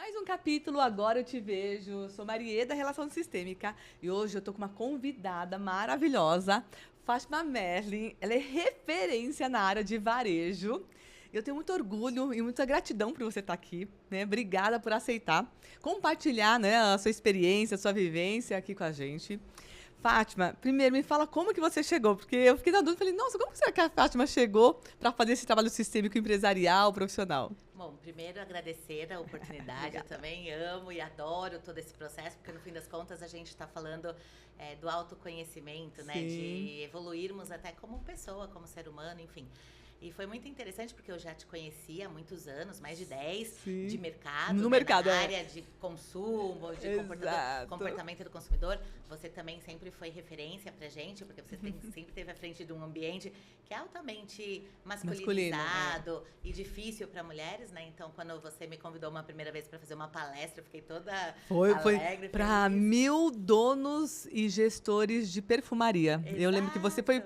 Mais um capítulo, agora eu te vejo. Sou Marieda, Relação Sistêmica. E hoje eu tô com uma convidada maravilhosa, Fátima Merlin. Ela é referência na área de varejo. Eu tenho muito orgulho e muita gratidão por você estar aqui, né? Obrigada por aceitar, compartilhar, né, a sua experiência, a sua vivência aqui com a gente. Fátima, primeiro me fala como que você chegou, porque eu fiquei na dúvida, falei, nossa, como que será que a Fátima chegou para fazer esse trabalho sistêmico empresarial, profissional? Bom, primeiro agradecer a oportunidade, eu também amo e adoro todo esse processo, porque no fim das contas a gente está falando do autoconhecimento, né? Sim. De evoluirmos até como pessoa, como ser humano, enfim. E foi muito interessante porque eu já te conhecia há muitos anos, mais de 10, Sim. de mercado, No né, mercado, na é. área de consumo, de Exato. comportamento do consumidor. Você também sempre foi referência pra gente, porque você sempre esteve à frente de um ambiente que é altamente masculinizado e difícil para mulheres, né? Então, quando você me convidou uma primeira vez para fazer uma palestra, eu fiquei toda alegre. Para 1000 donos e gestores de perfumaria. Exato. Eu lembro que você foi...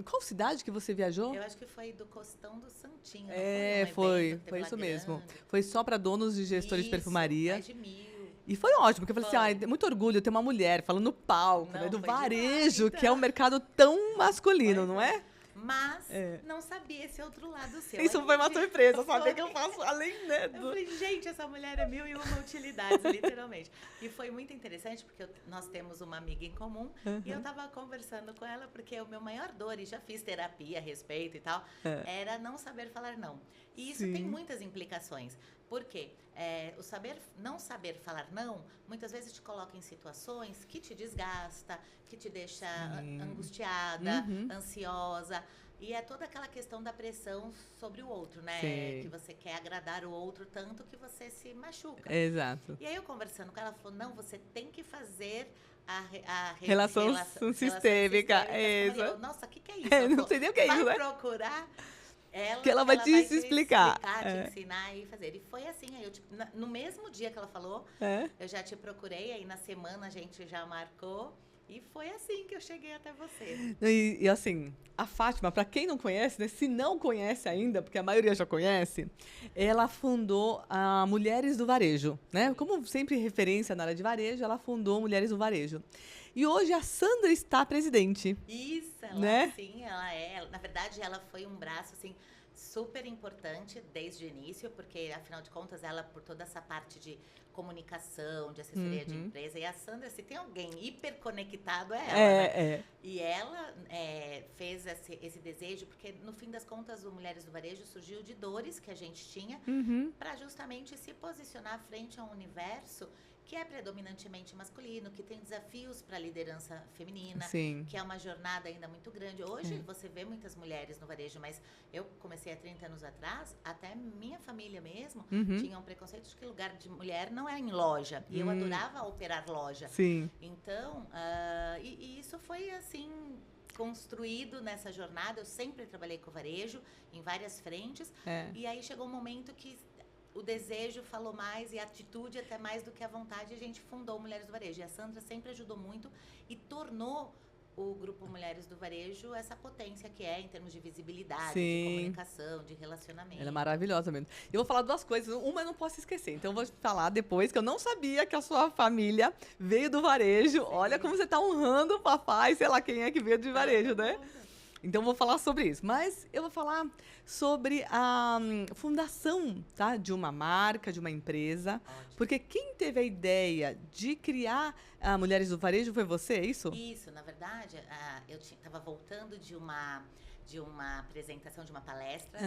qual cidade que você viajou? Eu acho que foi do Costão do Santinho. Não Foi lá isso grande. mesmo. Foi só para donos e gestores de perfumaria. Mais de 1000. E foi ótimo, porque eu falei assim, muito orgulho ter uma mulher falando no palco, né, do varejo, demais, que é um mercado tão masculino, não é? Mas não sabia esse outro lado seu. Isso foi uma surpresa, saber que eu faço além, né? Eu falei, gente, essa mulher é 1001 utilidades, literalmente. E foi muito interessante, porque nós temos uma amiga em comum, e eu tava conversando com ela, porque o meu maior dor, e já fiz terapia a respeito e tal, era não saber falar não. E isso tem muitas implicações. Por quê? Não saber falar não, muitas vezes te coloca em situações que te desgasta, que te deixa angustiada, ansiosa. E é toda aquela questão da pressão sobre o outro, né? Sim. Que você quer agradar o outro tanto que você se machuca. Exato. E aí eu conversando com ela, ela falou, não, você tem que fazer a relação sistêmica. Eu, nossa, o que é isso? Não sei nem o que é isso, né? Vai procurar ela, que ela vai te explicar. Te ensinar e fazer. E foi assim, aí no mesmo dia que ela falou, eu já te procurei, aí na semana a gente já marcou. E foi assim que eu cheguei até você. E assim, a Fátima, para quem não conhece, né, se não conhece ainda, porque a maioria já conhece, ela fundou a Mulheres do Varejo, né? Como sempre referência na área de varejo, ela fundou Mulheres do Varejo. E hoje a Sandra está presidente. Isso, ela, né? Sim, ela é. Na verdade, ela foi um braço, assim, super importante desde o início, porque, afinal de contas, ela, por toda essa parte de comunicação, de assessoria de empresa, e a Sandra, se tem alguém hiperconectado, é ela, né? E ela fez esse desejo, porque, no fim das contas, o Mulheres do Varejo surgiu de dores que a gente tinha, para justamente se posicionar frente a um universo que é predominantemente masculino, que tem desafios para a liderança feminina, Sim. que é uma jornada ainda muito grande. Hoje você vê muitas mulheres no varejo, mas eu comecei há 30 anos atrás, até minha família mesmo tinha um preconceito de que lugar de mulher não é em loja. E eu adorava operar loja. Sim. Então, e isso foi assim construído nessa jornada. Eu sempre trabalhei com varejo em várias frentes. E aí chegou um momento que o desejo falou mais e a atitude até mais do que a vontade. A gente fundou Mulheres do Varejo. E a Sandra sempre ajudou muito e tornou o Grupo Mulheres do Varejo essa potência que é em termos de visibilidade, de comunicação, de relacionamento. Ela é maravilhosa mesmo. Eu vou falar duas coisas. Uma eu não posso esquecer. Então eu vou falar depois que eu não sabia que a sua família veio do varejo. Sim. Olha como você está honrando o papai, sei lá quem é que veio de varejo, né? Então, eu vou falar sobre isso. Mas eu vou falar sobre a fundação, tá, de uma marca, de uma empresa. Ótimo. Porque quem teve a ideia de criar a Mulheres do Varejo foi você, é isso? Isso. Na verdade, eu estava voltando de uma apresentação, de uma palestra,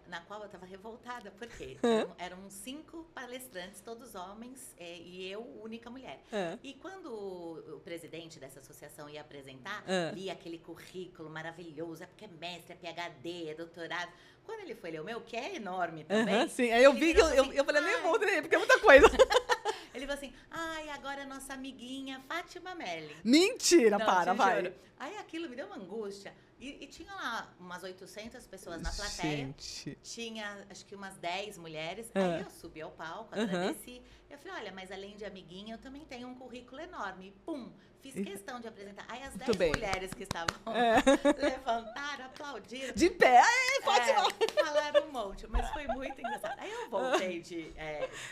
na qual eu estava revoltada, porque eram 5 palestrantes, todos homens, e eu, única mulher. E quando o presidente dessa associação ia apresentar, lia aquele currículo maravilhoso, porque é mestre, é PhD, é doutorado. Quando ele foi ler o meu, que é enorme também. Sim, aí eu vi que eu falei, nem vou ler, porque é muita coisa. Ele falou assim, agora nossa amiguinha Fátima Merlin. Mentira, Não, para, te vai. juro. Aí aquilo me deu uma angústia. E tinha lá umas 800 pessoas na plateia. Gente. Tinha, acho que umas 10 mulheres. Ah. Aí eu subi ao palco, Aham. agradeci. Eu falei, olha, mas além de amiguinha, eu também tenho um currículo enorme. Pum, fiz questão de apresentar. Aí as 10 bem. mulheres que estavam levantaram, aplaudiram. De pé, Fátima! Falaram um monte, mas foi muito engraçado. Aí eu voltei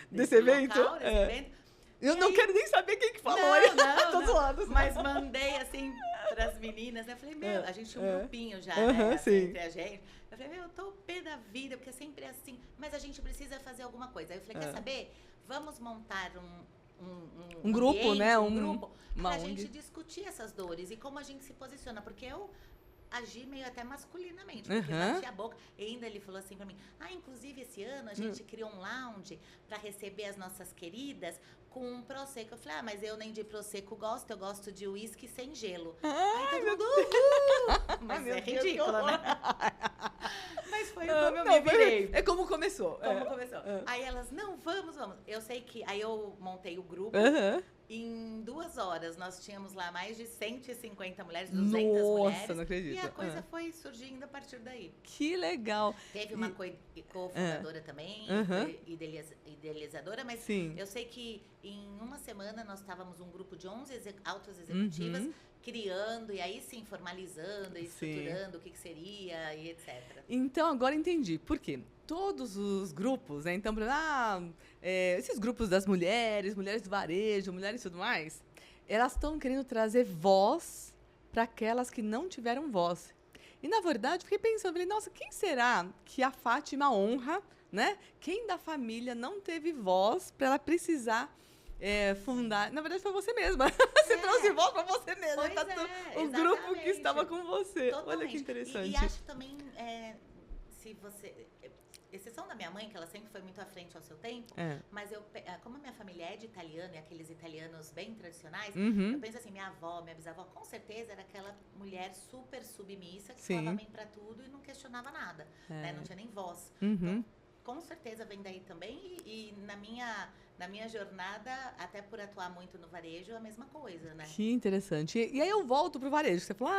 Desse evento? local, desse evento. Eu E não aí- quero nem saber quem que falou. Não, hein? não, Tô não. zoando. Mas mandei assim pras meninas, né? Eu falei, meu, a gente tinha um grupinho já, Aham, né? Assim, sim. entre a gente. Eu falei, meu, eu tô pé da vida, porque sempre é assim, mas a gente precisa fazer alguma coisa. Aí eu falei, quer saber? Vamos montar Um grupo, ambiente, né? Um grupo uma pra ONG. gente discutir essas dores e como a gente se posiciona. Porque eu agi meio até masculinamente, porque Aham. bati a boca. E ainda ele falou assim pra mim, inclusive esse ano a gente criou um lounge pra receber as nossas queridas com um prosecco. Eu falei, mas eu nem de prosecco gosto, eu gosto de uísque sem gelo. Aí todo mundo, uhul! Mas Meu é Deus, que ridículo, horror. né? Mas foi Não, como eu não, me virei. É como começou. Como começou. Aí elas, não, vamos. Eu sei que... Aí eu montei o grupo. Aham. Em 2 horas, nós tínhamos lá mais de 150 mulheres, 200 Nossa, mulheres. não acredito. E a coisa foi surgindo a partir daí. Que legal. Teve uma cofundadora também, Aham. foi idealizadora, mas Sim. eu sei que em uma semana nós estávamos um grupo de 11 altas executivas criando, e aí sim, formalizando, e Sim. estruturando o que seria e etc. Então, agora entendi. Por quê? Todos os grupos, né? Então, esses grupos das mulheres do varejo, mulheres e tudo mais, elas estão querendo trazer voz para aquelas que não tiveram voz. E, na verdade, fiquei pensando, falei, nossa, quem será que a Fátima honra, né? Quem da família não teve voz para ela precisar fundar? Na verdade, foi você mesma. Você trouxe voz para você mesma. Pois Tá o grupo que exatamente. estava com você. Olha Totalmente. que interessante. E acho também, se você... Exceção da minha mãe, que ela sempre foi muito à frente ao seu tempo, mas como a minha família é de italiano e aqueles italianos bem tradicionais, eu penso assim, minha avó, minha bisavó, com certeza era aquela mulher super submissa que Sim. falava bem pra tudo e não questionava nada, né? Não tinha nem voz. Uhum. Então, com certeza vem daí também e na minha jornada, até por atuar muito no varejo, a mesma coisa, né? Que interessante. E aí eu volto pro varejo. Você falou,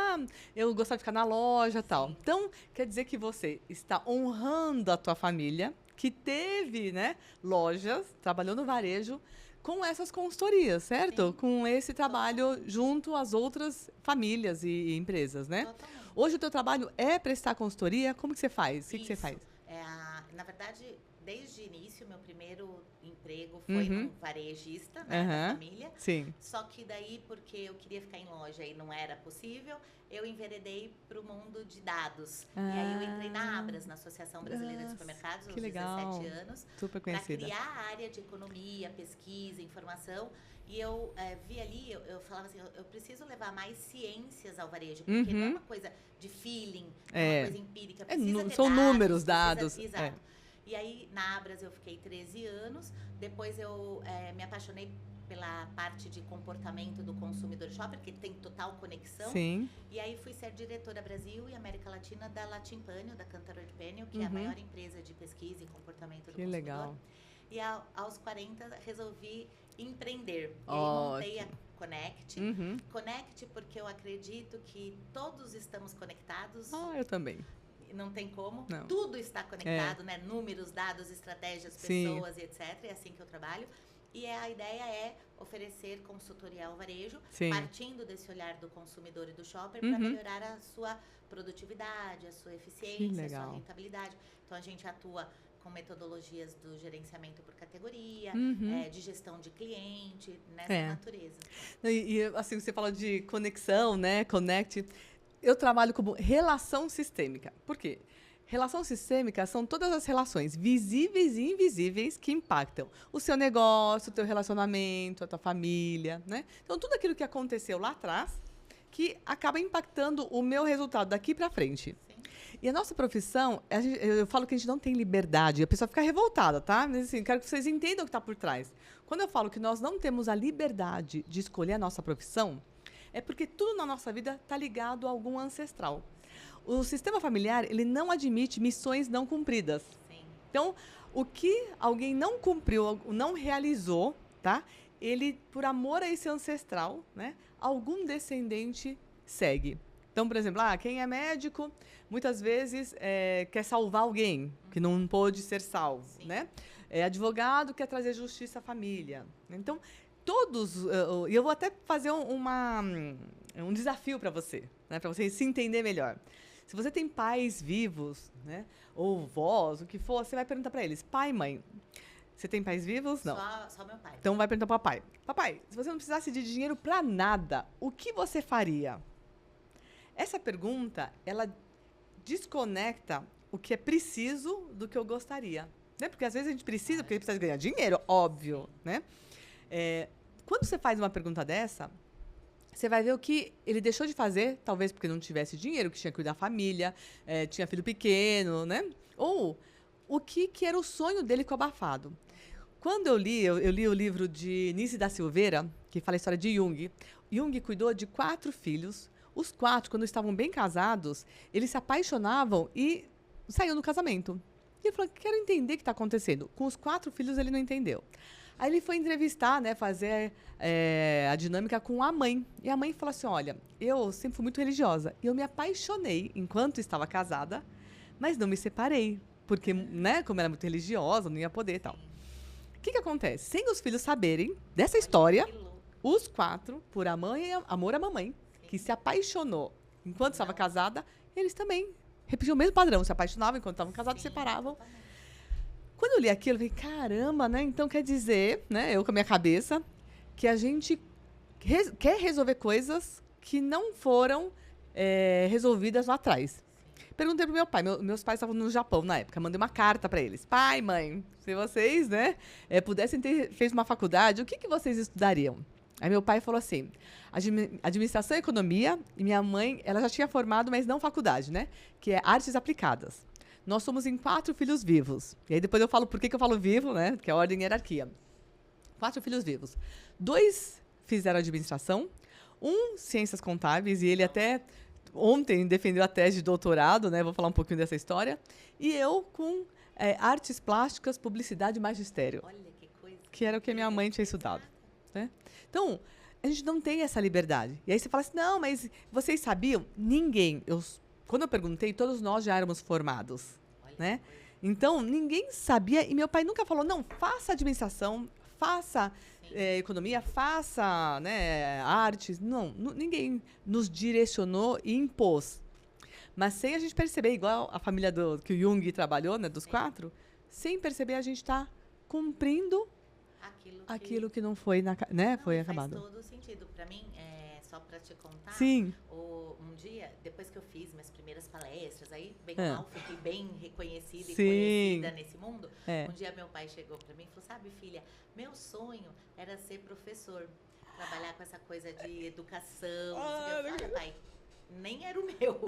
eu gostava de ficar na loja e tal. Então, quer dizer que você está honrando a tua família, que teve, né, lojas, trabalhou no varejo, com essas consultorias, certo? Sim. Com esse trabalho junto às outras famílias e empresas, né? Totalmente. Hoje o teu trabalho é prestar consultoria? Como que você faz? O que você Isso. faz? Na verdade, desde o início, meu primeiro emprego foi num varejista, né, da família. Sim. Só que daí, porque eu queria ficar em loja e não era possível, eu enveredei para o mundo de dados. E aí eu entrei na Abras, na Associação Brasileira de Supermercados, aos que legal. 17 anos, Super para conhecida. criar a área de economia, pesquisa, informação. E eu vi ali, eu falava assim, eu preciso levar mais ciências ao varejo, porque não é uma coisa de feeling, não é uma coisa empírica. Precisa ter são números, dados. Precisa, exato. E aí, na Abras, eu fiquei 13 anos. Depois, eu me apaixonei pela parte de comportamento do consumidor shopper, que tem total conexão. Sim. E aí, fui ser diretora Brasil e América Latina da Latin Panel, da Cantarot Panel, que é a maior empresa de pesquisa e comportamento do consumidor. Legal. E aos 40, resolvi empreender. E aí, Ótimo. montei a Connect. Connect porque eu acredito que todos estamos conectados. Eu também. Não tem como. Não. Tudo está conectado, né? Números, dados, estratégias, pessoas e etc. É assim que eu trabalho. E a ideia é oferecer consultoria ao varejo, Sim. partindo desse olhar do consumidor e do shopper, para melhorar a sua produtividade, a sua eficiência, a sua rentabilidade. Então, a gente atua com metodologias do gerenciamento por categoria, de gestão de cliente, nessa natureza. E assim, você fala de conexão, né? Connect. Eu trabalho como relação sistêmica. Por quê? Relação sistêmica são todas as relações visíveis e invisíveis que impactam o seu negócio, o teu relacionamento, a tua família, né? Então, tudo aquilo que aconteceu lá atrás que acaba impactando o meu resultado daqui para frente. Sim. E a nossa profissão, eu falo que a gente não tem liberdade. A pessoa fica revoltada, tá? Mas assim, quero que vocês entendam o que está por trás. Quando eu falo que nós não temos a liberdade de escolher a nossa profissão, é porque tudo na nossa vida está ligado a algum ancestral. O sistema familiar, ele não admite missões não cumpridas. Sim. Então, o que alguém não cumpriu, não realizou, tá? ele, por amor a esse ancestral, né, algum descendente segue. Então, por exemplo, quem é médico, muitas vezes quer salvar alguém que não pôde ser salvo, né? Advogado quer trazer justiça à família. Então, todos... E eu vou até fazer um desafio para você, né, para você se entender melhor. Se você tem pais vivos, né, ou vós, o que for, você vai perguntar para eles, pai, mãe, você tem pais vivos? Não. Só meu pai. Então vai perguntar para o papai. Papai, se você não precisasse de dinheiro para nada, o que você faria? Essa pergunta, ela desconecta o que é preciso do que eu gostaria. Né? Porque às vezes a gente precisa, porque a gente precisa ganhar dinheiro, óbvio. Né? Quando você faz uma pergunta dessa, você vai ver o que ele deixou de fazer, talvez porque não tivesse dinheiro, que tinha que cuidar da família, tinha filho pequeno, né? Ou o que era o sonho dele com o abafado. Quando eu li o livro de Nice da Silveira, que fala a história de Jung. Jung cuidou de 4 filhos. Os 4, quando estavam bem casados, eles se apaixonavam e saíam do casamento. E ele falou, quero entender o que está acontecendo. Com os 4 filhos, ele não entendeu. Aí ele foi entrevistar, né, fazer a dinâmica com a mãe. E a mãe falou assim, olha, eu sempre fui muito religiosa. E eu me apaixonei enquanto estava casada, mas não me separei. Porque, né, como era muito religiosa, não ia poder e tal. O que acontece? Sem os filhos saberem dessa história, os 4, por amor à mamãe, que se apaixonou enquanto estava casada, eles também repetiam o mesmo padrão. Se apaixonavam enquanto estavam casados, se separavam. Quando eu li aquilo, eu falei, caramba, né? Então quer dizer, né, eu com a minha cabeça, que a gente quer resolver coisas que não foram resolvidas lá atrás. Perguntei pro meu pai. Meus pais estavam no Japão na época. Mandei uma carta para eles. Pai, mãe, se vocês, né, pudessem ter feito uma faculdade, o que vocês estudariam? Aí meu pai falou assim, administração e economia, e minha mãe, ela já tinha formado, mas não faculdade, né? Que é artes aplicadas. Nós somos em 4 filhos vivos. E aí depois eu falo por que eu falo vivo, né? Que é a ordem e hierarquia. 4 filhos vivos. 2 fizeram administração, 1 ciências contábeis, e ele até ontem defendeu a tese de doutorado, né? Vou falar um pouquinho dessa história. E eu com artes plásticas, publicidade e magistério. Olha que coisa. Que era o que a minha mãe tinha estudado. Né? Então, a gente não tem essa liberdade. E aí você fala assim, não, mas vocês sabiam? Ninguém. Quando eu perguntei, todos nós já éramos formados. Né? Então, ninguém sabia. E meu pai nunca falou, não, faça administração, faça economia, faça, né, artes. Não, ninguém nos direcionou e impôs. Mas sem a gente perceber, igual a família que o Jung trabalhou, né, dos 4, sem perceber a gente está cumprindo aquilo que não foi, foi acabado. Faz todo sentido. Para mim, só para te contar, sim. Um dia, depois que eu fiz minhas primeiras palestras, aí bem mal, fiquei bem reconhecida e sim. conhecida nesse mundo. Um dia meu pai chegou para mim e falou, sabe, filha, meu sonho era ser professor, trabalhar com essa coisa de educação. Eu falei, olha, pai, nem era o meu,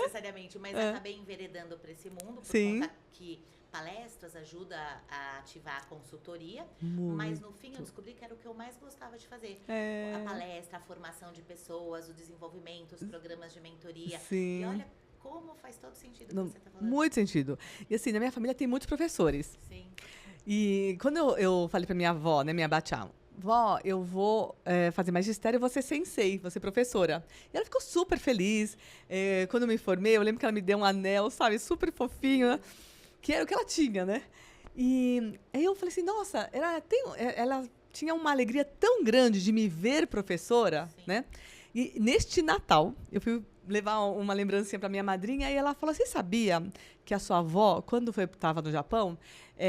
necessariamente, mas acabei enveredando para esse mundo, por conta que palestras ajuda a ativar a consultoria, mas no fim eu descobri que era o que eu mais gostava de fazer. A palestra, a formação de pessoas, o desenvolvimento, os programas de mentoria. Sim. E olha como faz todo sentido o que você está falando. Muito sentido. E assim, na minha família tem muitos professores. Sim. E quando eu falei para minha avó, né, minha bachá, vó, eu vou fazer magistério, vou ser sensei, vou ser professora. E ela ficou super feliz. Quando eu me formei, eu lembro que ela me deu um anel, sabe, super fofinho, né? Que era o que ela tinha, né? E aí eu falei assim, nossa, ela tinha uma alegria tão grande de me ver professora, né? E neste Natal, eu fui levar uma lembrancinha para minha madrinha e ela falou, você sabia que a sua avó, quando estava no Japão,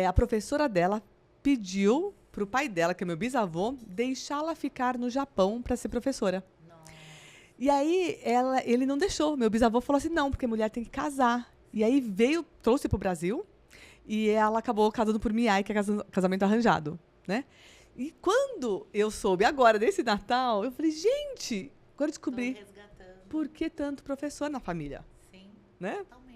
a professora dela pediu para o pai dela, que é meu bisavô, deixá-la ficar no Japão para ser professora. Nossa. E aí ele não deixou. Meu bisavô falou assim, não, porque mulher tem que casar. E aí trouxe para o Brasil e ela acabou casando por Miyai, que é casamento arranjado, né? E quando eu soube agora desse Natal, eu falei, gente, agora descobri por que tanto professor na família. Sim, né? Totalmente.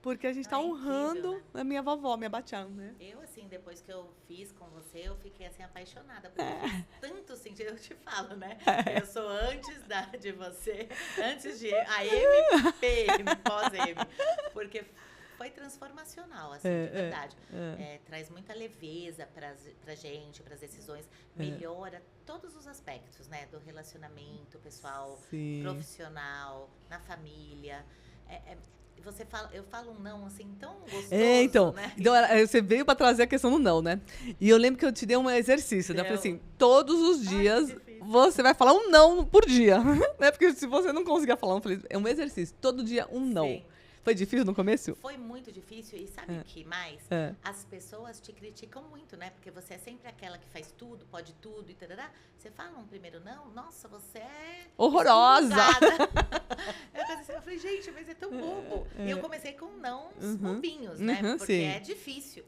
Porque a gente está honrando, incrível, né? A minha vovó, minha batiã, né? Eu, assim, depois que eu fiz com você, eu fiquei, assim, apaixonada. Porque faz tanto sentido, eu te falo, né? Eu sou antes de você, antes de a MP, pós-M. Porque foi transformacional, assim, de verdade. Traz muita leveza pra gente, pras decisões, melhora todos os aspectos, né? Do relacionamento pessoal, profissional, na família. Eu falo um não, assim, tão gostoso, então, né? Então, você veio para trazer a questão do não, né? E eu lembro que eu te dei um exercício, né? Eu falei assim, todos os dias você vai falar um não por dia, né? Porque se você não conseguir falar é um exercício, todo dia um não. Sim. Foi difícil no começo? Foi muito difícil e sabe o que mais? As pessoas te criticam muito, né? Porque você é sempre aquela que faz tudo, pode tudo e tarará. Você fala um primeiro não, nossa, você é... horrorosa! Eu falei, gente, mas é tão bobo. E eu comecei com nãos bobinhos, né? Porque é difícil.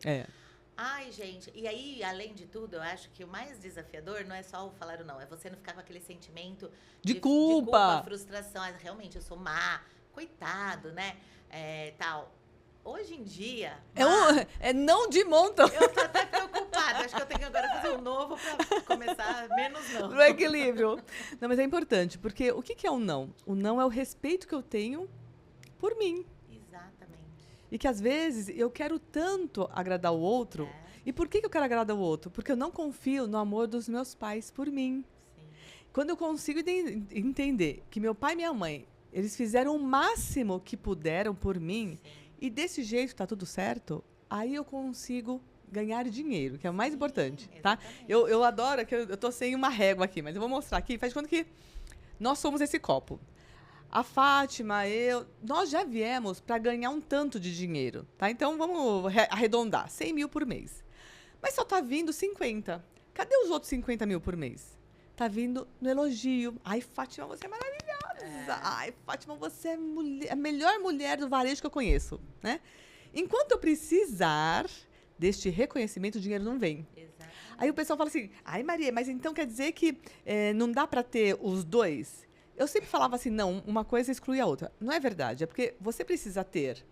Ai, gente, e aí, além de tudo, eu acho que o mais desafiador não é só o falar o não, é você não ficar com aquele sentimento de culpa, frustração. Ah, realmente, eu sou má, coitado, né? Tal. Hoje em dia... É não de montão. Eu tô até preocupada. Acho que eu tenho que agora fazer um novo pra começar menos não. No equilíbrio. Não, mas é importante, porque o que é o não? O não é o respeito que eu tenho por mim. Exatamente. E que às vezes eu quero tanto agradar o outro. E por que eu quero agradar o outro? Porque eu não confio no amor dos meus pais por mim. Sim. Quando eu consigo entender que meu pai e minha mãe, eles fizeram o máximo que puderam por mim, e desse jeito tá tudo certo, aí eu consigo ganhar dinheiro, que é o mais importante, tá? Eu adoro, que eu tô sem uma régua aqui, mas eu vou mostrar aqui. Faz de conta que nós somos esse copo. A Fátima, nós já viemos para ganhar um tanto de dinheiro, tá? Então, vamos arredondar, 100 mil por mês. Mas só tá vindo 50. Cadê os outros 50 mil por mês? Tá vindo no elogio. Ai, Fátima, você é maravilhosa. Ai, Fátima, você é a melhor mulher do varejo que eu conheço, né? Enquanto eu precisar deste reconhecimento, o dinheiro não vem. Exatamente. Aí o pessoal fala assim, ai, Maria, mas então quer dizer que não dá para ter os dois? Eu sempre falava assim, não, uma coisa exclui a outra. Não é verdade, é porque você precisa ter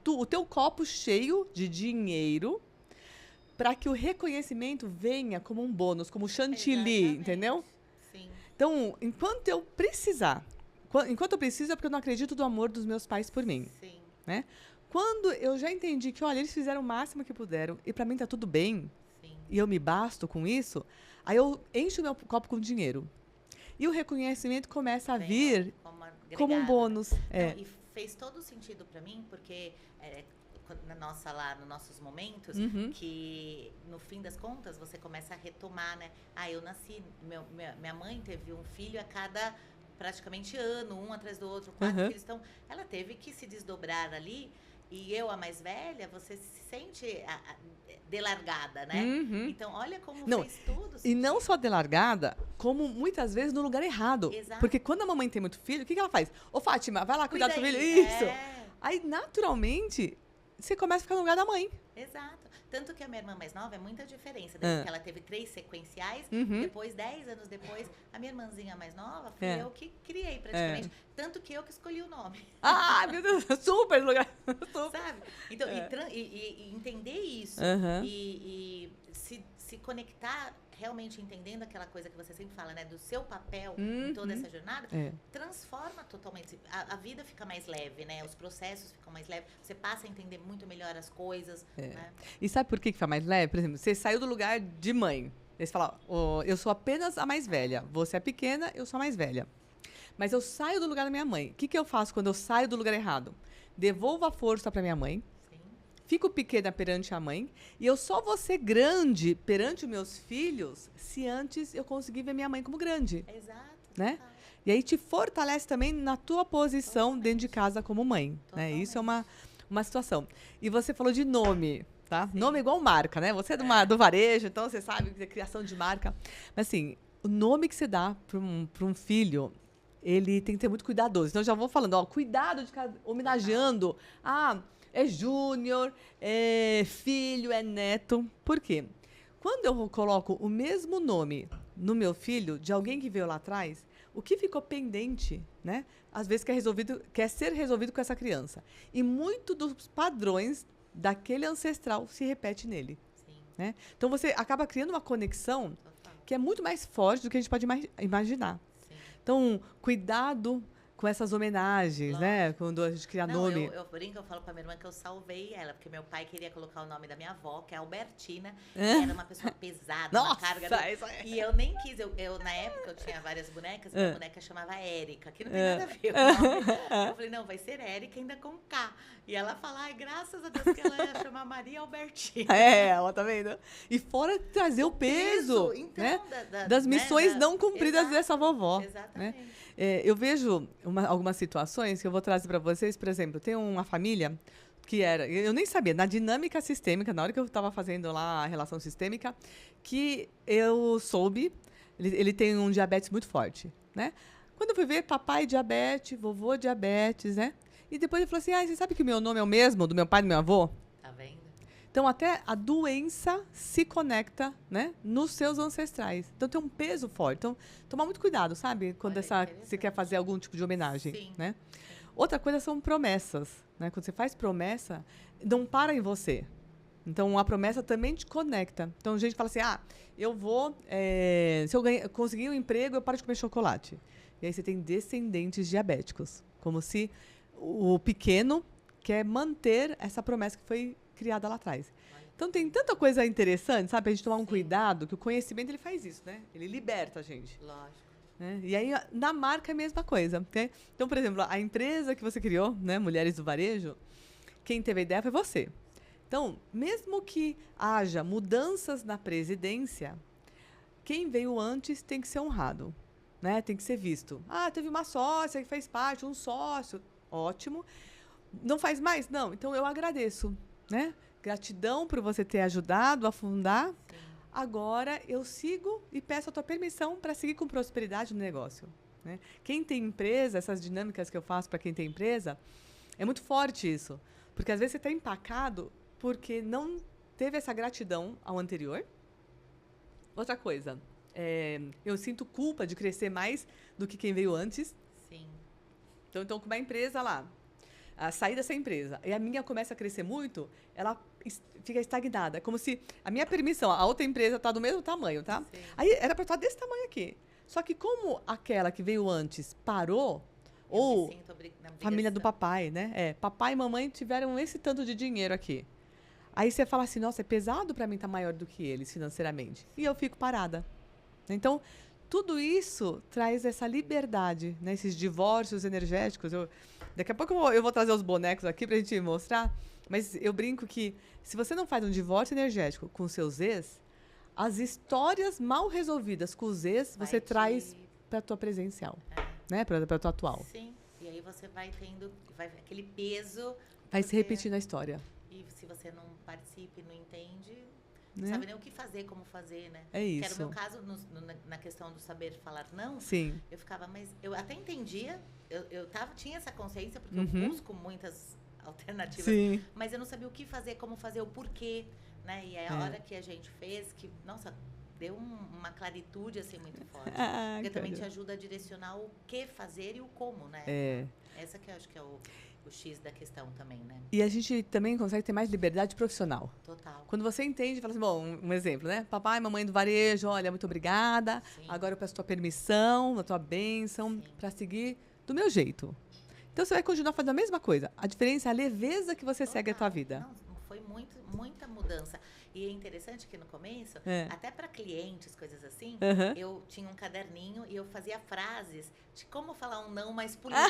o teu copo cheio de dinheiro para que o reconhecimento venha como um bônus, como chantilly, entendeu? Sim. Então, enquanto eu preciso, é porque eu não acredito no amor dos meus pais por mim. Sim. Né? Quando eu já entendi que, olha, eles fizeram o máximo que puderam e para mim tá tudo bem, e eu me basto com isso, aí eu encho o meu copo com dinheiro. E o reconhecimento começa a vir como um bônus. Não, e fez todo sentido para mim, porque nos nossos momentos, que no fim das contas você começa a retomar, né? Eu nasci, minha mãe teve um filho a cada praticamente ano, um atrás do outro, 4 filhos. Então, ela teve que se desdobrar ali. E eu, a mais velha, você se sente delargada, né? Então, olha como fez tudo. E não só delargada, como muitas vezes no lugar errado. Exato. Porque quando a mamãe tem muito filho, o que ela faz? Ô, Fátima, vai lá cuidar do seu filho. Isso! Aí, naturalmente, você começa a ficar no lugar da mãe. Exato. Tanto que a minha irmã mais nova é muita diferença. Porque ela teve 3 sequenciais, depois, 10 anos depois, a minha irmãzinha mais nova fui eu que criei praticamente. Tanto que eu que escolhi o nome. Ah, meu Deus, super lugar. Sabe? Então, e entender isso e se conectar realmente entendendo aquela coisa que você sempre fala, né? Do seu papel em toda essa jornada, transforma totalmente. A vida fica mais leve, né? Os processos ficam mais leves. Você passa a entender muito melhor as coisas. Né? E sabe por que fica mais leve? Por exemplo, você saiu do lugar de mãe. Aí você fala, eu sou apenas a mais velha. Você é pequena, eu sou a mais velha. Mas eu saio do lugar da minha mãe. O que eu faço quando eu saio do lugar errado? Devolvo a força para minha mãe. Fico pequena perante a mãe e eu só vou ser grande perante os meus filhos se antes eu conseguir ver minha mãe como grande. Exato. Né? E aí te fortalece também na tua posição dentro de casa como mãe. Né? Isso é uma situação. E você falou de nome, tá? Sim. Nome é igual marca, né? Você é do varejo, então você sabe que é criação de marca. Mas assim, o nome que você dá para um filho, ele tem que ter muito cuidadoso. Então, eu já vou falando, cuidado de ficar homenageando. É júnior, é filho, é neto. Por quê? Quando eu coloco o mesmo nome no meu filho, de alguém que veio lá atrás, o que ficou pendente, né? Às vezes quer ser resolvido com essa criança. E muito dos padrões daquele ancestral se repete nele. Sim. Né? Então, você acaba criando uma conexão que é muito mais forte do que a gente pode imaginar. Sim. Então, cuidado com essas homenagens, né? Quando a gente cria nome. Eu brinco, eu falo pra minha irmã que eu salvei ela, porque meu pai queria colocar o nome da minha avó, que é Albertina, que era uma pessoa pesada, uma carga. E eu nem quis, na época eu tinha várias bonecas, minha boneca chamava Érica, que não tem nada a ver com o nome. Eu falei, não, vai ser Érica ainda com K. E ela fala, ai, graças a Deus que ela ia chamar Maria Albertina. Ela tá vendo? E fora trazer o peso, então, né? Das missões não cumpridas exato, dessa vovó. Exatamente. Né? Eu vejo algumas situações que eu vou trazer para vocês. Por exemplo, tem uma família que era... Eu nem sabia, na dinâmica sistêmica, na hora que eu estava fazendo lá a relação sistêmica, que eu soube, ele tem um diabetes muito forte, né? Quando eu fui ver, papai diabetes, vovô diabetes, né? E depois ele falou assim, você sabe que o meu nome é o mesmo do meu pai e do meu avô? Tá vendo? Então, até a doença se conecta, né, nos seus ancestrais. Então, tem um peso forte. Então, tomar muito cuidado, sabe? Quando você quer fazer algum tipo de homenagem. Sim. Né? Outra coisa são promessas. Né? Quando você faz promessa, não para em você. Então, a promessa também te conecta. Então, a gente fala assim, eu vou... se eu conseguir um emprego, eu paro de comer chocolate. E aí você tem descendentes diabéticos. Como se o pequeno quer manter essa promessa que foi criada lá atrás. Então, tem tanta coisa interessante, sabe? A gente tomar um cuidado, que o conhecimento, ele faz isso, né? Ele liberta a gente. Lógico. Né? E aí, na marca, é a mesma coisa. Okay? Então, por exemplo, a empresa que você criou, né? Mulheres do Varejo, quem teve a ideia foi você. Então, mesmo que haja mudanças na presidência, quem veio antes tem que ser honrado, né? Tem que ser visto. Teve uma sócia que fez parte, um sócio. Ótimo. Não faz mais? Não. Então, eu agradeço. Né? Gratidão por você ter ajudado a fundar. Sim. Agora eu sigo e peço a tua permissão para seguir com prosperidade no negócio. Né? Quem tem empresa, essas dinâmicas que eu faço para quem tem empresa, é muito forte isso. Porque às vezes você está empacado porque não teve essa gratidão ao anterior. Outra coisa, eu sinto culpa de crescer mais do que quem veio antes. Sim. Então com uma empresa lá, sair dessa empresa, e a minha começa a crescer muito, ela fica estagnada. É como se a minha permissão, a outra empresa está do mesmo tamanho, tá? Sim. Aí era para estar desse tamanho aqui. Só que como aquela que veio antes parou, ou família do papai, né? Papai e mamãe tiveram esse tanto de dinheiro aqui. Aí você fala assim, nossa, é pesado para mim estar maior do que eles financeiramente. E eu fico parada. Então, tudo isso traz essa liberdade, né? Esses divórcios energéticos. Daqui a pouco eu vou trazer os bonecos aqui pra gente mostrar, mas eu brinco que se você não faz um divórcio energético com seus ex, as histórias mal resolvidas com os ex, você traz pra tua presencial, né? Pra tua atual. Sim, e aí você vai tendo aquele peso. Vai se repetindo a história. E se você não participa e não entende, né? Não sabe nem o que fazer, como fazer, né? É isso. Que era o meu caso na questão do saber falar não. Sim. Eu ficava, mas eu até entendia, tinha essa consciência, porque eu busco muitas alternativas. Sim. Mas eu não sabia o que fazer, como fazer, o porquê, né? E a hora que a gente fez, que, nossa, deu uma claritude, assim, muito forte. Porque também te ajuda a direcionar o que fazer e o como, né? Essa que eu acho que é o X da questão também, né? E a gente também consegue ter mais liberdade profissional. Total. Quando você entende, fala assim, bom, um exemplo, né? Papai, mamãe do varejo, olha, muito obrigada. Sim. Agora eu peço tua permissão, a tua bênção, para seguir do meu jeito. Então você vai continuar fazendo a mesma coisa. A diferença é a leveza que você segue a tua vida. Não, foi muita mudança. E é interessante que no começo, até para clientes, coisas assim, eu tinha um caderninho e eu fazia frases de como falar um não mais polido.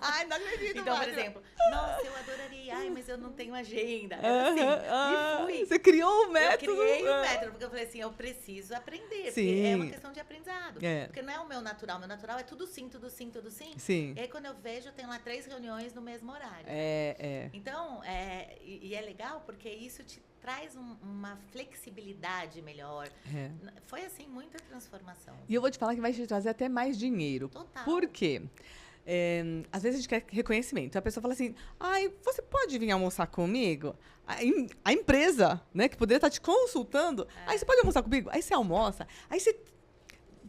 Ai, não acredito, então, por exemplo, nossa, eu adoraria, mas eu não tenho agenda. Assim, e fui. Você criou o método? Eu criei o método, porque eu falei assim, eu preciso aprender. Sim. Porque é uma questão de aprendizado. Porque não é o meu natural. O meu natural é tudo sim, tudo sim, tudo sim. Sim. E aí, quando eu vejo, eu tenho lá 3 reuniões no mesmo horário. Então, e é legal porque isso te traz uma flexibilidade melhor. Foi, assim, muita transformação. E eu vou te falar que vai te trazer até mais dinheiro. Total. Por quê? Às vezes a gente quer reconhecimento. A pessoa fala assim, você pode vir almoçar comigo? A empresa, né, que poderia estar te consultando, você pode almoçar comigo? Aí você almoça, aí você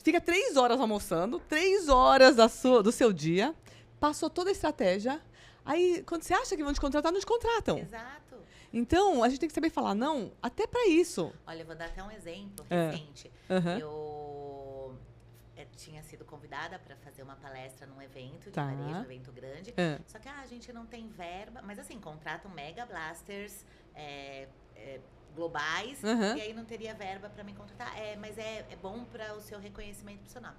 fica 3 horas almoçando, 3 horas do seu dia, passou toda a estratégia, aí quando você acha que vão te contratar, não te contratam. Exato. Então, a gente tem que saber falar não, até para isso. Olha, eu vou dar até um exemplo recente. Eu tinha sido convidada para fazer uma palestra num evento de Tá. varejo, um evento grande. Ah. Só que a gente não tem verba, mas assim, contratam mega blasters globais, Aham. e aí não teria verba para me contratar. Mas é bom para o seu reconhecimento profissional.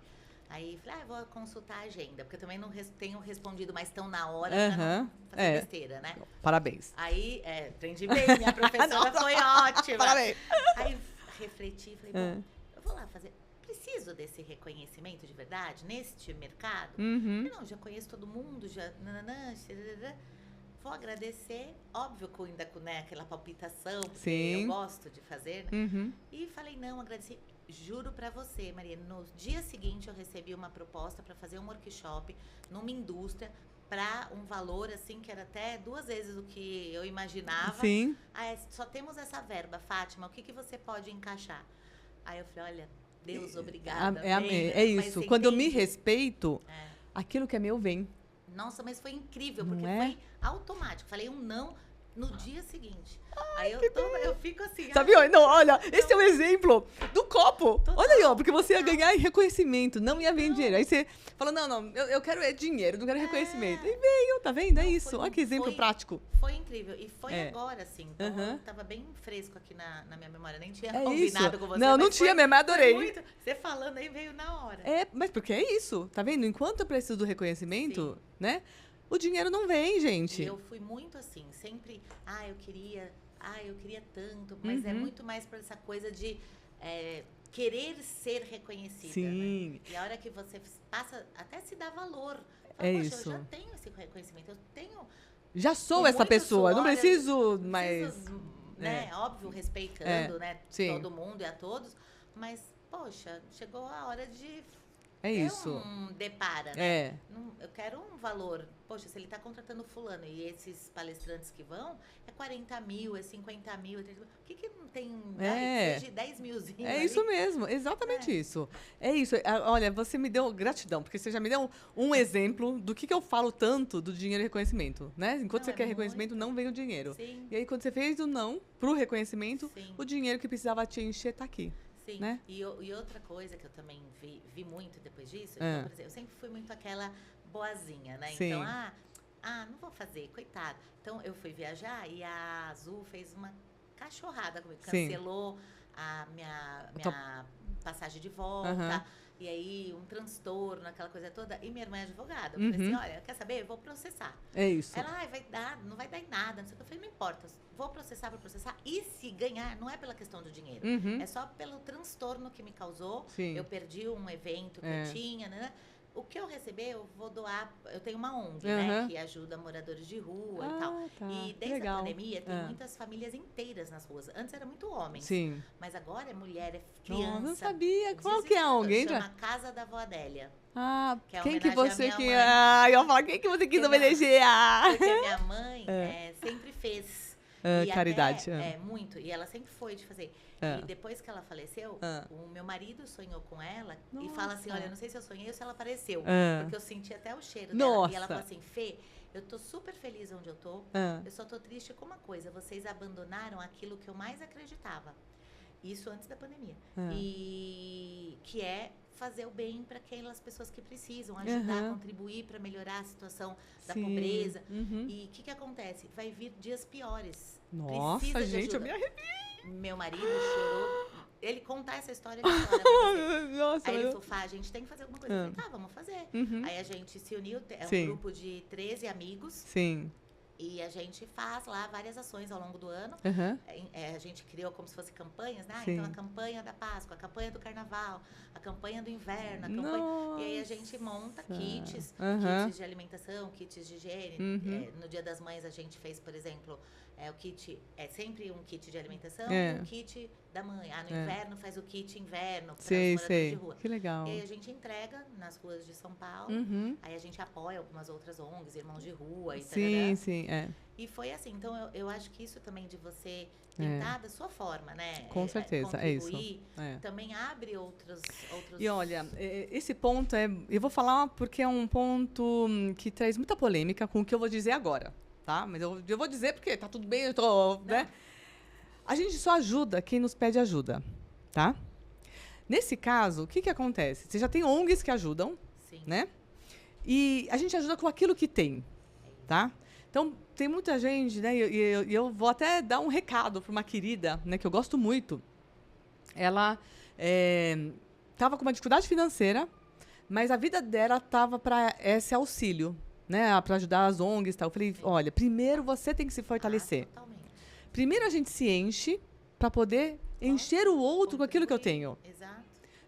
Aí falei, eu vou consultar a agenda, porque eu também não tenho respondido mais tão na hora pra Aham. não fazer besteira, né? Parabéns. Aí, aprendi bem, minha professora foi ótima. Parabéns. Aí refleti, falei, bom, eu vou lá fazer. Preciso desse reconhecimento de verdade neste mercado? Uhum. Falei, não, já conheço todo mundo, já. Vou agradecer, óbvio que ainda com aquela palpitação, porque Sim. eu gosto de fazer, né? Uhum. E falei, não, agradeci. Juro pra você, Maria, no dia seguinte eu recebi uma proposta para fazer um workshop numa indústria para um valor assim que era até 2 vezes o que eu imaginava. Sim. Só temos essa verba, Fátima, o que você pode encaixar? Aí eu falei, olha, Deus, obrigada. É isso. Mas Quando eu me entende? respeito, aquilo que é meu vem. Nossa, mas foi incrível, Não porque é? foi automático. Falei um não no dia seguinte. Aí eu fico assim. Sabe? Não, olha, esse é um exemplo do copo. Total, Olha aí, ó, porque você ia total. ganhar em reconhecimento, não ia vir dinheiro. Aí você falou, não, eu quero dinheiro, não quero reconhecimento. E veio, tá vendo? É Não, isso. Olha que exemplo prático. Foi incrível. E foi agora, assim. Então, Aham. tava bem fresco aqui na minha memória. Nem tinha É combinado isso. com você. Não mas tinha foi- mesmo, mas foi adorei. muito. Você falando aí veio na hora. Mas porque é isso, tá vendo? Enquanto eu preciso do reconhecimento, né? O dinheiro não vem, gente. E eu fui muito assim, sempre, eu queria tanto, mas é muito mais por essa coisa de querer ser reconhecida. Né? Sim. E a hora que você passa, até se dá valor. Fala, É poxa, isso. eu já tenho esse reconhecimento, eu tenho. Já sou com essa muito pessoa, não suor, eu preciso não mais. preciso, né? Óbvio, respeitando, né? sim. Todo mundo e a todos, mas, poxa, chegou a hora de É isso. um depara, né? É. Eu quero um valor. Poxa, se ele está contratando fulano e esses palestrantes que vão, é 40 mil, é 50 mil, é 30 mil. Por que não tem que seja 10 milzinho É ali? isso mesmo, exatamente isso. É isso. Olha, você me deu gratidão, porque você já me deu um exemplo do que eu falo tanto do dinheiro e reconhecimento, né? Enquanto Não, você é quer reconhecimento, não vem o dinheiro. Sim, E aí, quando você fez o não pro reconhecimento, sim. o dinheiro que precisava te encher tá aqui. Sim, né? e outra coisa que eu também vi muito depois disso, Ah. então, por exemplo, eu sempre fui muito aquela boazinha, né? Sim. Então, não vou fazer, coitado. Então, eu fui viajar e a Azul fez uma cachorrada comigo, Sim. cancelou a minha Tua- passagem de volta, Aham. e aí um transtorno, aquela coisa toda. E minha irmã é advogada. Eu Uhum. falei assim, olha, quer saber? Eu vou processar. É isso. Ela, não vai dar em nada, não sei o que. Eu falei, não importa, vou processar. E se ganhar, não é pela questão do dinheiro. Uhum. É só pelo transtorno que me causou. Sim. Eu perdi um evento que eu tinha, né? O que eu receber, eu vou doar. Eu tenho uma ONG, né? Aham. Que ajuda moradores de rua e tal. Tá. E Que desde a legal. pandemia, tem Ah. muitas famílias inteiras nas ruas. Antes era muito homens. Sim. Mas agora é mulher, é Nossa, criança. não sabia. Qual que é a ONG? Chama Casa da Avó Adélia. Ah, Que é quem que homenagem à você minha que... mãe. Ah, eu ia falar, quem que você quis Porque homenagear? Porque a minha mãe sempre fez. E Caridade. até, muito. E ela sempre foi de fazer. Ah. E depois que ela faleceu, Ah. o meu marido sonhou com ela e Nossa. fala assim, olha, eu não sei se eu sonhei ou se ela apareceu. Ah. Porque eu senti até o cheiro dela. Nossa. E ela falou assim, Fê, eu tô super feliz onde eu tô. Ah. Eu só tô triste com uma coisa. Vocês abandonaram aquilo que eu mais acreditava. Isso antes da pandemia. Ah. E que é fazer o bem para aquelas pessoas que precisam, ajudar, Aham. contribuir para melhorar a situação da Sim. pobreza. Uhum. E o que acontece? Vai vir dias piores. Nossa, Precisa de gente, eu ajuda. me arrepio. Meu marido chorou. Ele contar essa história de chora pra você. Nossa, Aí ele mas falou, Fá, a gente tem que fazer alguma coisa. Eu falei, tá, vamos fazer. Uhum. Aí a gente se uniu, é um Sim. grupo de 13 amigos. Sim. E a gente faz lá várias ações ao longo do ano. Aham. A gente criou como se fossem campanhas, né? Sim. Então, a campanha da Páscoa, a campanha do Carnaval, a campanha do inverno, a campanha... Nossa. E aí a gente monta kits, Aham. kits de alimentação, kits de higiene. Uhum. No Dia das Mães a gente fez, por exemplo, o kit, sempre um kit de alimentação É. e um kit da mãe. No É. inverno faz o kit inverno para os Sei, moradores sei. de rua. Que legal. E aí a gente entrega nas ruas de São Paulo. Uhum. Aí a gente apoia algumas outras ONGs, Irmãos de Rua e Sim, tarará. sim, é. E foi assim, então eu acho que isso também de você tentar da sua forma, né? Com certeza, é isso. contribuir, É. também abre outros... E olha, esse ponto eu vou falar porque é um ponto que traz muita polêmica com o que eu vou dizer agora, tá? Mas eu vou dizer porque tá tudo bem, eu tô, né? A gente só ajuda quem nos pede ajuda, tá? Nesse caso, o que acontece? Você já tem ONGs que ajudam, Sim. né? E a gente ajuda com aquilo que tem, tá? Então, tem muita gente, né? E eu vou até dar um recado para uma querida, né? Que eu gosto muito. Ela estava com uma dificuldade financeira, mas a vida dela estava para esse auxílio, né? Para ajudar as ONGs e tal. Eu falei, olha, primeiro você tem que se fortalecer. Totalmente. Primeiro a gente se enche para poder encher o outro com aquilo que eu tenho. Exato.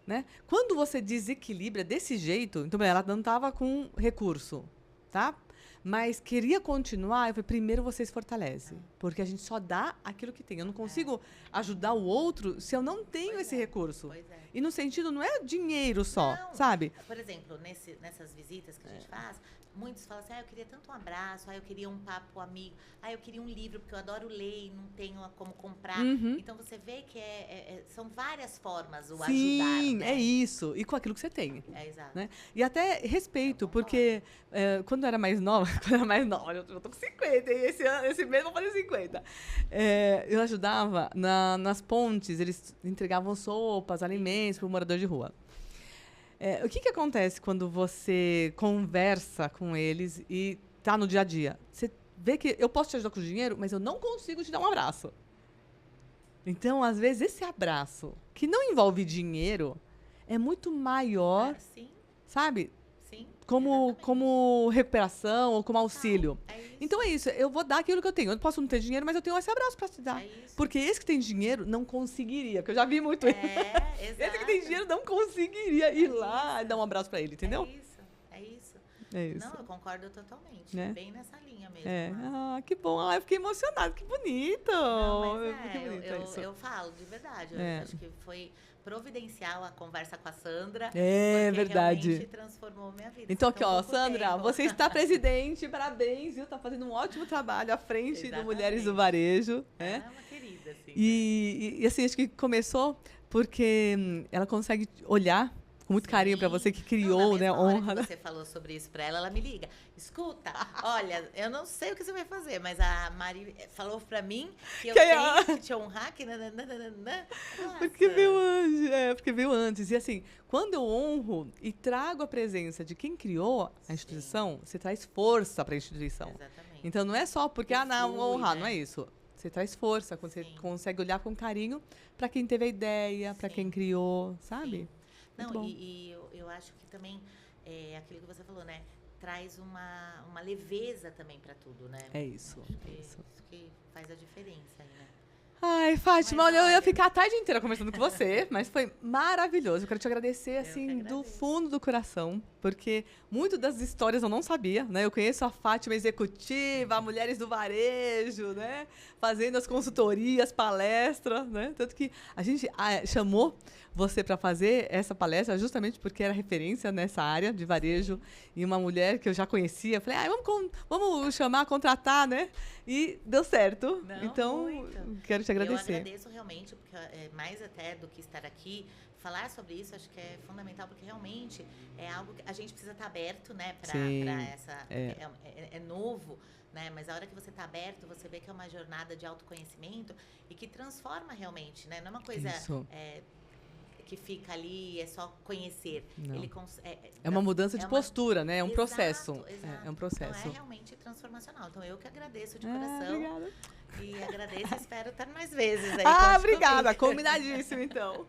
Né? Quando você desequilibra desse jeito, então ela não estava com recurso, tá? Mas queria continuar, eu falei, primeiro você se fortalece, porque a gente só dá aquilo que tem. Eu não consigo ajudar o outro se eu não tenho esse recurso. Pois é. E no sentido, não é dinheiro só, Não. sabe? Por exemplo, nessas visitas que a gente faz, muitos falam assim, eu queria tanto um abraço, eu queria um papo amigo, eu queria um livro, porque eu adoro ler e não tenho como comprar. Uhum. Então, você vê que são várias formas o Sim, ajudar, né? é isso. E com aquilo que você tem. Exato. Né? E até respeito, porque quando eu era mais nova, eu já tô com 50, hein? Esse mês eu vou fazer 50. Eu ajudava nas pontes, eles entregavam sopas, alimentos para o morador de rua. O que acontece quando você conversa com eles e tá no dia a dia? Você vê que eu posso te ajudar com dinheiro, mas eu não consigo te dar um abraço. Então, às vezes, esse abraço, que não envolve dinheiro, é muito maior, Sim, sabe? sim. Como recuperação ou como auxílio. É isso. Então é isso, eu vou dar aquilo que eu tenho. Eu posso não ter dinheiro, mas eu tenho esse abraço para te dar. É isso. Porque esse que tem dinheiro não conseguiria, porque eu já vi muito isso. Exato. Esse que tem dinheiro não conseguiria ir lá e dar um abraço para ele, entendeu? É isso. É isso. Não, eu concordo totalmente. Né? Bem nessa linha mesmo. Que bom. Eu fiquei emocionada, que bonito. Não, mas Que bonito isso. eu falo, de verdade. Eu acho que foi providencial a conversa com a Sandra. É porque verdade. realmente transformou minha vida. Então, aqui, ó, pouco Sandra, tempo. você está presidente, parabéns, viu? Tá fazendo um ótimo trabalho à frente do Exatamente. Mulheres do Varejo. Ela Né? é uma querida, assim. E assim, acho que começou porque ela consegue olhar com muito carinho para você que criou, Não, né? na mesma hora Honra. que você falou sobre isso pra ela, ela me liga. Escuta, olha, eu não sei o que você vai fazer, mas a Mari falou pra mim que eu tenho que te honrar, que nananana. Porque veio antes, porque veio antes. E assim, quando eu honro e trago a presença de quem criou a instituição, você traz força para a instituição. Exatamente. Então não é só porque, não, Flui, honrar, né? não é isso. Você traz força, quando você Sim. consegue olhar com carinho para quem teve a ideia, para quem criou, sabe? Sim. Muito Não, bom. e eu acho que também é aquilo que você falou, né? Traz uma leveza também pra tudo, né? É isso. Acho que Isso. isso que faz a diferença aí, né? Ai, Fátima, Mas olha, eu ia olha- ficar a tarde inteira conversando com você, mas foi maravilhoso. Eu quero te agradecer, que assim, do agradeço. fundo do coração, porque muito das histórias eu não sabia, né? Eu conheço a Fátima executiva, a Mulheres do Varejo, né? Fazendo as consultorias, palestras, né? Tanto que a gente chamou você para fazer essa palestra justamente porque era referência nessa área de varejo e uma mulher que eu já conhecia. Falei, vamos chamar, contratar, né? E deu certo. Não, Então, muito. quero te agradecer. Eu agradeço realmente, porque mais até do que estar aqui, falar sobre isso acho que é fundamental, porque realmente é algo que a gente precisa estar aberto, né, para essa. É novo, né? Mas a hora que você está aberto, você vê que é uma jornada de autoconhecimento e que transforma realmente, né? Não é uma coisa Isso. que fica ali, é só conhecer. Não. Ele É uma mudança de postura, né? É um Exato, processo. exato. É um processo. Então é realmente transformacional. Então eu que agradeço de Ah, coração. obrigada. E agradeço e espero estar mais vezes aí. Ah, conte obrigada. comigo. Combinadíssimo, então.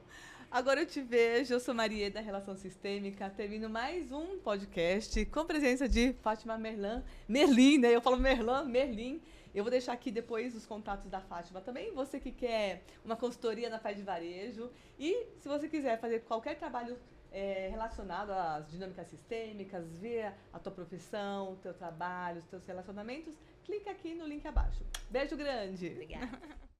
Agora eu te vejo, eu sou Maria da Relação Sistêmica, termino mais um podcast com presença de Fátima Merlin, né? Eu falo Merlin. Eu vou deixar aqui depois os contatos da Fátima também. Você que quer uma consultoria na Faz de Varejo. E se você quiser fazer qualquer trabalho relacionado às dinâmicas sistêmicas, ver a tua profissão, o teu trabalho, os teus relacionamentos, clica aqui no link abaixo. Beijo grande! Obrigada.